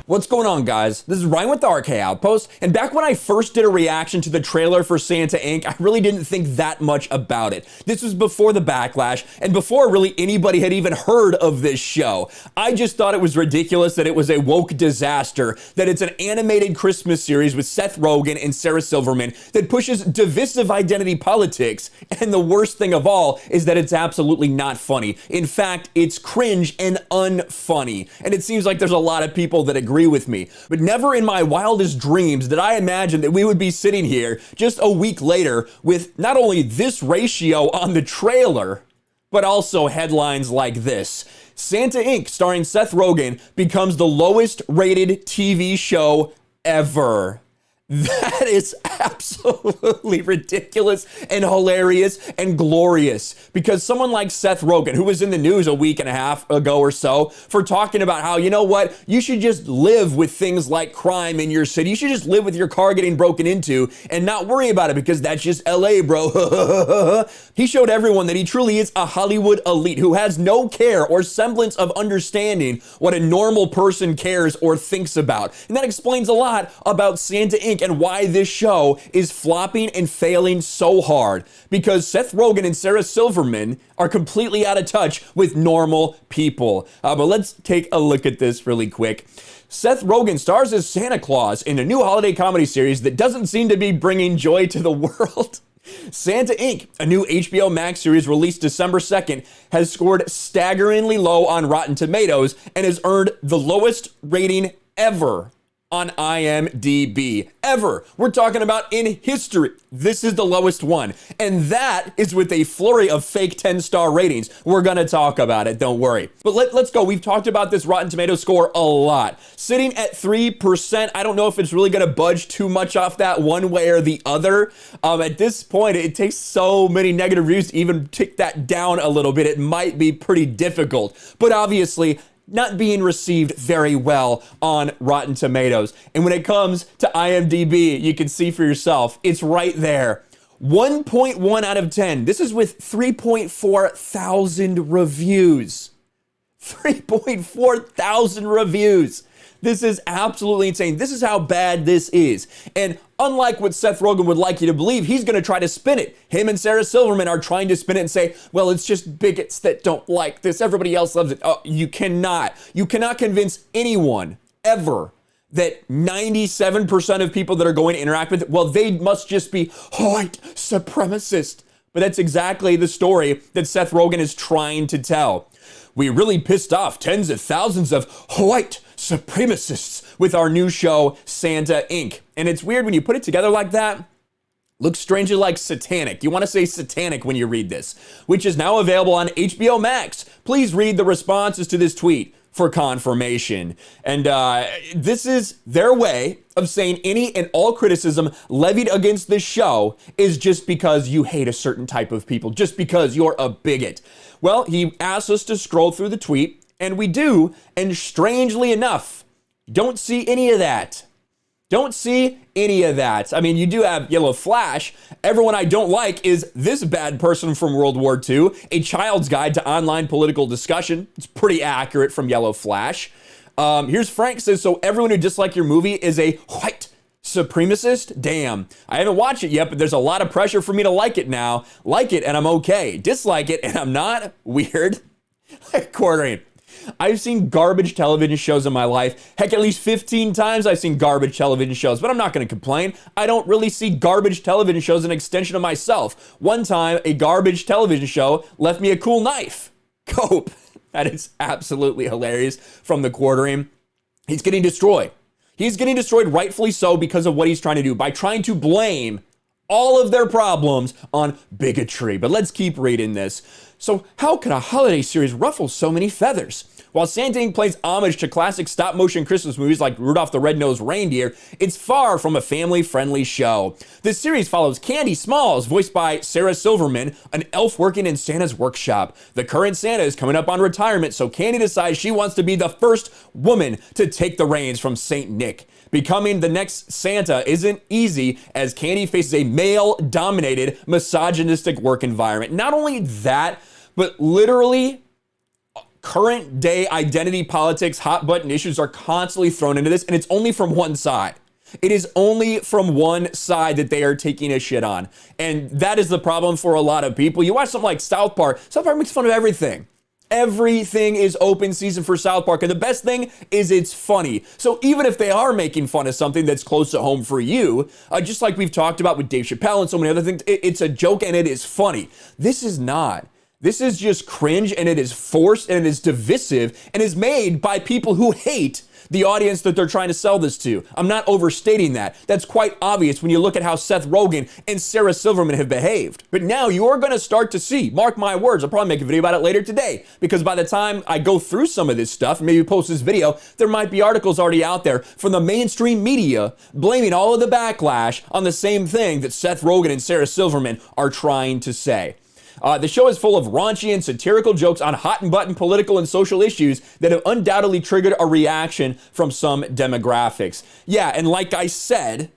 What's going on, guys? This is Ryan with the RK Outpost, and back when I first did a reaction to the trailer for Santa Inc., I really didn't think that much about it. This was before the backlash, and before really anybody had even heard of this show. I just thought it was ridiculous that it was a woke disaster, that it's an animated Christmas series with Seth Rogen and Sarah Silverman that pushes divisive identity politics, and the worst thing of all is that it's absolutely not funny. In fact, it's cringe and unfunny, and it seems like there's a lot of people that agree with me, but never in my wildest dreams did I imagine that we would be sitting here just a week later with not only this ratio on the trailer, but also headlines like this. Santa Inc., starring Seth Rogen, becomes the lowest rated TV show ever. That is absolutely ridiculous and hilarious and glorious, because someone like Seth Rogen, who was in the news a week and a half ago or so for talking about how, you know what, you should just live with things like crime in your city. You should just live with your car getting broken into and not worry about it because that's just LA, bro. He showed everyone that he truly is a Hollywood elite who has no care or semblance of understanding what a normal person cares or thinks about. And that explains a lot about Santa Inc. and why this show is flopping and failing so hard, because Seth Rogen and Sarah Silverman are completely out of touch with normal people. But let's take a look at this really quick. Seth Rogen stars as Santa Claus in a new holiday comedy series that doesn't seem to be bringing joy to the world. Santa Inc., a new HBO Max series released December 2nd, has scored staggeringly low on Rotten Tomatoes and has earned the lowest rating ever on IMDB. Ever. We're talking about in history. This is the lowest one. And that is with a flurry of fake 10-star ratings. We're gonna talk about it, don't worry. But let's go. We've talked about this Rotten Tomatoes score a lot. Sitting at 3%, I don't know if it's really gonna budge too much off that one way or the other. At this point, it takes so many negative reviews to even tick that down a little bit. It might be pretty difficult. But obviously, not being received very well on Rotten Tomatoes. And when it comes to IMDB, you can see for yourself, it's right there. 1.1 out of 10. This is with 3.4 thousand reviews. 3.4 thousand reviews. This is absolutely insane. This is how bad this is. And unlike what Seth Rogen would like you to believe, he's going to try to spin it. Him and Sarah Silverman are trying to spin it and say, well, it's just bigots that don't like this. Everybody else loves it. Oh, you cannot. You cannot convince anyone ever that 97% of people that are going to interact with it, well, they must just be white supremacist. But that's exactly the story that Seth Rogen is trying to tell. We really pissed off tens of thousands of white supremacists with our new show, Santa Inc. And it's weird when you put it together like that. Looks strangely like satanic. You want to say satanic when you read this, which is now available on HBO Max. Please read the responses to this tweet for confirmation. And this is their way of saying any and all criticism levied against this show is just because you hate a certain type of people, just because you're a bigot. Well, he asked us to scroll through the tweet, and we do, and strangely enough, don't see any of that. Don't see any of that. I mean, you do have Yellow Flash. Everyone I don't like is this bad person from World War II, A Child's Guide to Online Political Discussion. It's pretty accurate from Yellow Flash. Here's Frank says, so everyone who dislikes your movie is a white supremacist? Damn. I haven't watched it yet, but there's a lot of pressure for me to like it now. Like it and I'm okay. Dislike it and I'm not. Weird. Quartering. I've seen garbage television shows in my life. Heck, at least 15 times I've seen garbage television shows, but I'm not going to complain. I don't really see garbage television shows as an extension of myself. One time, a garbage television show left me a cool knife. Cope. That is absolutely hilarious from the Quartering. He's getting destroyed. He's getting destroyed rightfully so because of what he's trying to do, by trying to blame all of their problems on bigotry. But let's keep reading this. So how could a holiday series ruffle so many feathers? While Santa Inc. plays homage to classic stop-motion Christmas movies like Rudolph the Red-Nosed Reindeer, it's far from a family-friendly show. This series follows Candy Smalls, voiced by Sarah Silverman, an elf working in Santa's workshop. The current Santa is coming up on retirement, so Candy decides she wants to be the first woman to take the reins from Saint Nick. Becoming the next Santa isn't easy, as Candy faces a male-dominated, misogynistic work environment. Not only that, but literally current day identity politics, hot button issues are constantly thrown into this, and it's only from one side. It is only from one side that they are taking a shit on. And that is the problem for a lot of people. You watch something like South Park makes fun of everything. Everything is open season for South Park, and the best thing is it's funny. So even if they are making fun of something that's close to home for you, just like we've talked about with Dave Chappelle and so many other things, it's a joke and it is funny. This is not. This is just cringe, and it is forced, and it is divisive, and is made by people who hate the audience that they're trying to sell this to. I'm not overstating that. That's quite obvious when you look at how Seth Rogen and Sarah Silverman have behaved. But now you're going to start to see, mark my words, I'll probably make a video about it later today, because by the time I go through some of this stuff, maybe post this video, there might be articles already out there from the mainstream media blaming all of the backlash on the same thing that Seth Rogen and Sarah Silverman are trying to say. The show is full of raunchy and satirical jokes on hot and button political and social issues that have undoubtedly triggered a reaction from some demographics. Yeah, and like I said,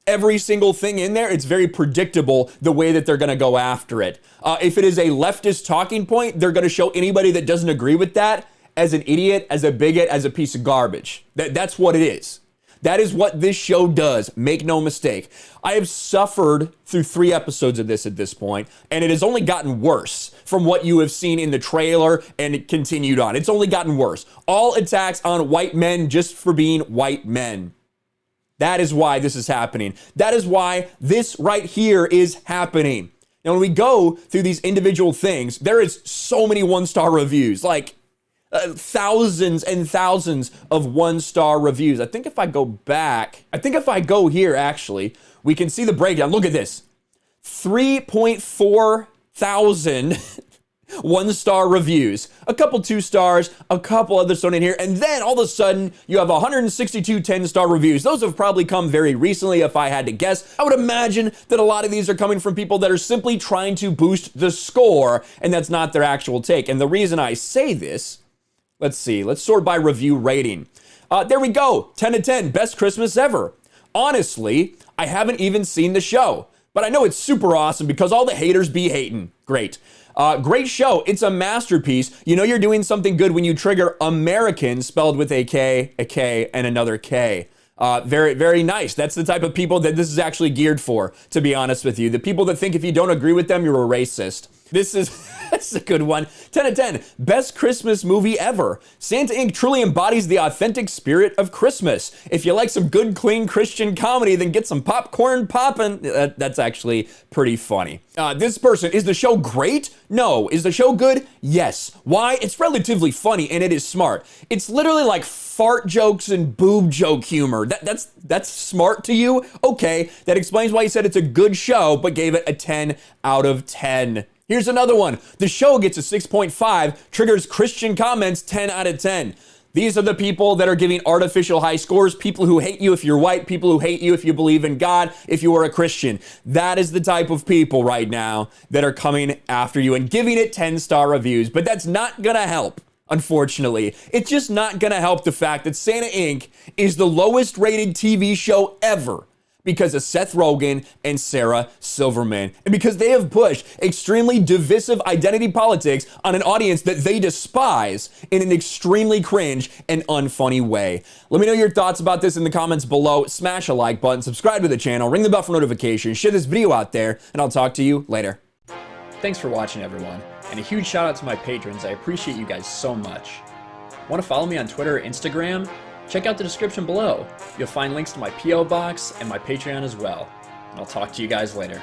every single thing in there, it's very predictable the way that they're going to go after it. If it is a leftist talking point, they're going to show anybody that doesn't agree with that as an idiot, as a bigot, as a piece of garbage. That's what it is. That is what this show does. Make no mistake. I have suffered through 3 episodes of this at this point, and it has only gotten worse from what you have seen in the trailer, and it continued on. It's only gotten worse. All attacks on white men just for being white men. That is why this is happening. That is why this right here is happening. Now, when we go through these individual things, there is so many 1-star reviews, like thousands and thousands of 1-star reviews. I think if I go here, actually, we can see the breakdown. Look at this. 3.4 thousand 1-star reviews, a couple 2 stars, a couple others thrown in here, and then all of a sudden you have 162 10-star reviews. Those have probably come very recently, if I had to guess. I would imagine that a lot of these are coming from people that are simply trying to boost the score, and that's not their actual take. And the reason I say this, let's see, let's sort by review rating. There we go, 10 to 10, best Christmas ever. Honestly, I haven't even seen the show, but I know it's super awesome because all the haters be hating. Great. Great show. It's a masterpiece. You know you're doing something good when you trigger American spelled with a K, and another K. Very, very nice. That's the type of people that this is actually geared for, to be honest with you. The people that think if you don't agree with them, you're a racist. This is a good one. 10 to 10, best Christmas movie ever. Santa Inc. truly embodies the authentic spirit of Christmas. If you like some good, clean Christian comedy, then get some popcorn poppin'. That's actually pretty funny. This person, is the show great? No. Is the show good? Yes. Why? It's relatively funny and it is smart. It's literally like fart jokes and boob joke humor. That's smart to you? Okay, that explains why he said it's a good show, but gave it a 10 out of 10. Here's another one. The show gets a 6.5, triggers Christian comments, 10 out of 10. These are the people that are giving artificial high scores, people who hate you if you're white, people who hate you if you believe in God, if you are a Christian. That is the type of people right now that are coming after you and giving it 10-star reviews, but that's not gonna help. Unfortunately, it's just not gonna help the fact that Santa Inc. is the lowest rated TV show ever because of Seth Rogen and Sarah Silverman, and because they have pushed extremely divisive identity politics on an audience that they despise in an extremely cringe and unfunny way. Let me know your thoughts about this in the comments below. Smash a like button, subscribe to the channel, ring the bell for notifications, share this video out there, and I'll talk to you later. Thanks for watching, everyone, and a huge shout out to my patrons. I appreciate you guys so much. Want to follow me on Twitter or Instagram? Check out the description below. You'll find links to my P.O. box and my Patreon as well. And I'll talk to you guys later.